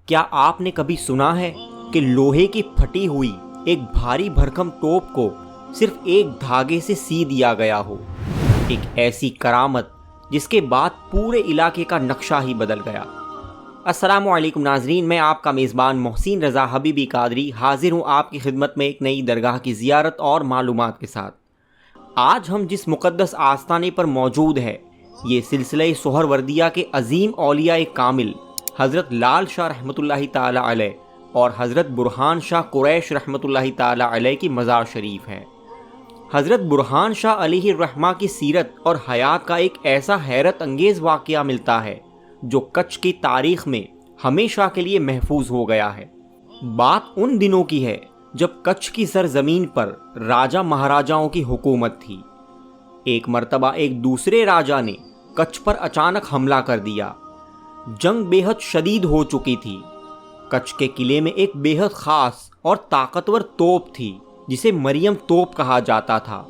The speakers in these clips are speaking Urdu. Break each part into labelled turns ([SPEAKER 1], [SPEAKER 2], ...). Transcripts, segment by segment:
[SPEAKER 1] کیا آپ نے کبھی سنا ہے کہ لوہے کی پھٹی ہوئی ایک بھاری بھرکم توپ کو صرف ایک دھاگے سے سی دیا گیا ہو؟ ایک ایسی کرامت جس کے بعد پورے علاقے کا نقشہ ہی بدل گیا۔ السلام علیکم ناظرین، میں آپ کا میزبان محسن رضا حبیبی قادری حاضر ہوں آپ کی خدمت میں ایک نئی درگاہ کی زیارت اور معلومات کے ساتھ۔ آج ہم جس مقدس آستانے پر موجود ہے، یہ سلسلہ سہروردیہ کے عظیم اولیاء کامل حضرت لال شاہ رحمۃ اللہ تعالی علیہ اور حضرت برہان شاہ قریش رحمۃ اللہ تعالی علیہ کی مزار شریف ہے۔ حضرت برہان شاہ علیہ الرحمہ کی سیرت اور حیات کا ایک ایسا حیرت انگیز واقعہ ملتا ہے جو کچھ کی تاریخ میں ہمیشہ کے لیے محفوظ ہو گیا ہے۔ بات ان دنوں کی ہے جب کچھ کی سرزمین پر راجہ مہاراجاؤں کی حکومت تھی۔ ایک مرتبہ ایک دوسرے راجہ نے کچھ پر اچانک حملہ کر دیا۔ جنگ بے حد شدید ہو چکی تھی۔ کچھ کے قلعے میں ایک بے حد خاص اور طاقتور توپ تھی جسے مریم توپ کہا جاتا تھا۔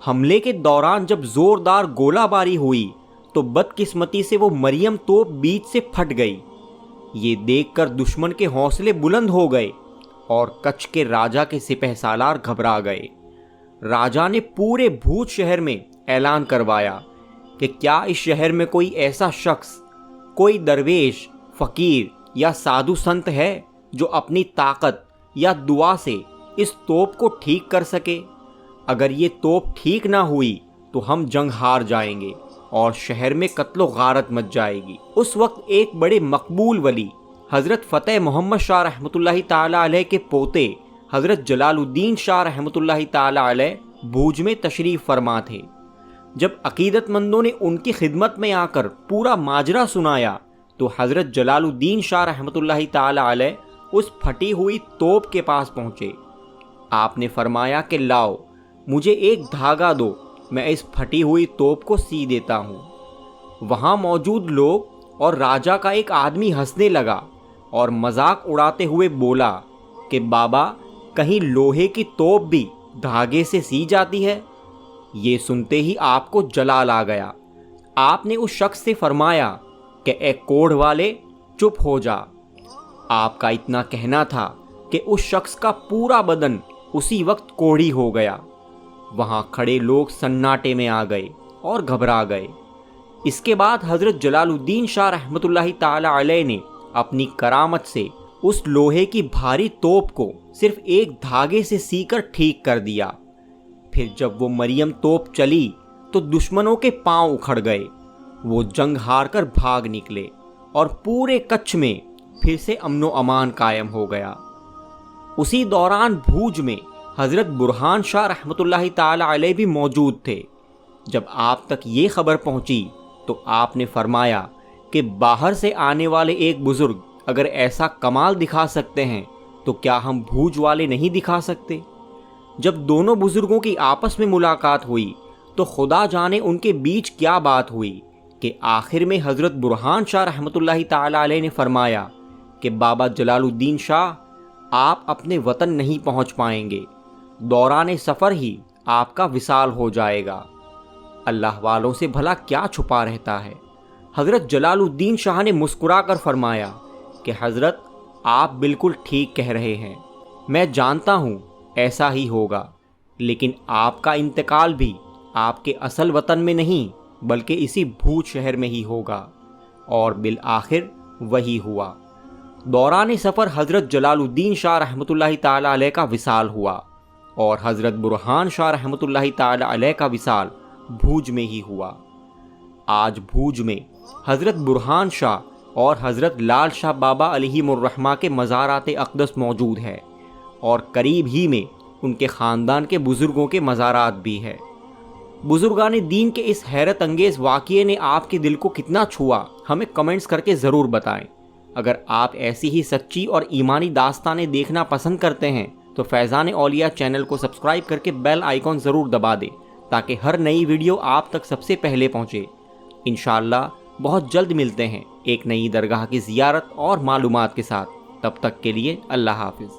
[SPEAKER 1] حملے کے دوران جب زوردار گولہ باری ہوئی تو بدقسمتی سے وہ مریم توپ بیچ سے پھٹ گئی۔ یہ دیکھ کر دشمن کے حوصلے بلند ہو گئے اور کچھ کے راجہ کے سپہ سالار گھبرا گئے۔ راجہ نے پورے بھوج شہر میں اعلان کروایا کہ کیا اس شہر میں کوئی ایسا شخص، کوئی درویش، فقیر یا سادھو سنت ہے جو اپنی طاقت یا دعا سے اس توپ کو ٹھیک کر سکے؟ اگر یہ توپ ٹھیک نہ ہوئی تو ہم جنگ ہار جائیں گے اور شہر میں قتل و غارت مچ جائے گی۔ اس وقت ایک بڑے مقبول ولی حضرت فتح محمد شاہ رحمۃ اللہ تعالی علیہ کے پوتے حضرت جلال الدین شاہ رحمۃ اللہ تعالی علیہ بھوج میں تشریف فرما تھے۔ جب عقیدت مندوں نے ان کی خدمت میں آ کر پورا ماجرا سنایا تو حضرت جلال الدین شاہ رحمۃ اللہ تعالی علیہ اس پھٹی ہوئی توپ کے پاس پہنچے۔ آپ نے فرمایا کہ لاؤ، مجھے ایک دھاگا دو، میں اس پھٹی ہوئی توپ کو سی دیتا ہوں۔ وہاں موجود لوگ اور راجہ کا ایک آدمی ہنسنے لگا اور مذاق اڑاتے ہوئے بولا کہ بابا، کہیں لوہے کی توپ بھی دھاگے سے سی جاتی ہے؟ یہ سنتے ہی آپ کو جلال آ گیا۔ آپ نے اس شخص سے فرمایا کہ اے کوڑھ والے، چپ ہو جا۔ آپ کا اتنا کہنا تھا کہ اس شخص کا پورا بدن اسی وقت کوڑھی ہو گیا۔ وہاں کھڑے لوگ سناٹے میں آ گئے اور گھبرا گئے۔ اس کے بعد حضرت جلال الدین شاہ رحمۃ اللہ تعالی علیہ نے اپنی کرامت سے اس لوہے کی بھاری توپ کو صرف ایک دھاگے سے سی کر ٹھیک کر دیا۔ پھر جب وہ مریم توپ چلی تو دشمنوں کے پاؤں اکھڑ گئے۔ وہ جنگ ہار کر بھاگ نکلے اور پورے کچھ میں پھر سے امن و امان قائم ہو گیا۔ اسی دوران بھوج میں حضرت برہان شاہ رحمۃ اللہ تعالی علیہ بھی موجود تھے۔ جب آپ تک یہ خبر پہنچی تو آپ نے فرمایا کہ باہر سے آنے والے ایک بزرگ اگر ایسا کمال دکھا سکتے ہیں تو کیا ہم بھوج والے نہیں دکھا سکتے؟ جب دونوں بزرگوں کی آپس میں ملاقات ہوئی تو خدا جانے ان کے بیچ کیا بات ہوئی کہ آخر میں حضرت برہان شاہ رحمۃ اللہ تعالی علیہ نے فرمایا کہ بابا جلال الدین شاہ، آپ اپنے وطن نہیں پہنچ پائیں گے، دوران سفر ہی آپ کا وصال ہو جائے گا۔ اللہ والوں سے بھلا کیا چھپا رہتا ہے؟ حضرت جلال الدین شاہ نے مسکرا کر فرمایا کہ حضرت، آپ بالکل ٹھیک کہہ رہے ہیں، میں جانتا ہوں ایسا ہی ہوگا، لیکن آپ کا انتقال بھی آپ کے اصل وطن میں نہیں بلکہ اسی بھوج شہر میں ہی ہوگا۔ اور بالآخر وہی ہوا۔ دوران سفر حضرت جلال الدین شاہ رحمۃ اللہ تعالی علیہ کا وصال ہوا اور حضرت برہان شاہ رحمۃ اللہ تعالی علیہ کا وصال بھوج میں ہی ہوا۔ آج بھوج میں حضرت برہان شاہ اور حضرت لال شاہ بابا علیہم الرحمہ کے مزارات اقدس موجود ہے اور قریب ہی میں ان کے خاندان کے بزرگوں کے مزارات بھی ہے۔ بزرگان دین کے اس حیرت انگیز واقعے نے آپ کے دل کو کتنا چھوا، ہمیں کمنٹس کر کے ضرور بتائیں۔ اگر آپ ایسی ہی سچی اور ایمانی داستانیں دیکھنا پسند کرتے ہیں تو فیضان اولیاء چینل کو سبسکرائب کر کے بیل آئیکن ضرور دبا دیں تاکہ ہر نئی ویڈیو آپ تک سب سے پہلے پہنچے۔ انشاءاللہ بہت جلد ملتے ہیں ایک نئی درگاہ کی زیارت اور معلومات کے ساتھ۔ تب تک کے لیے اللہ حافظ۔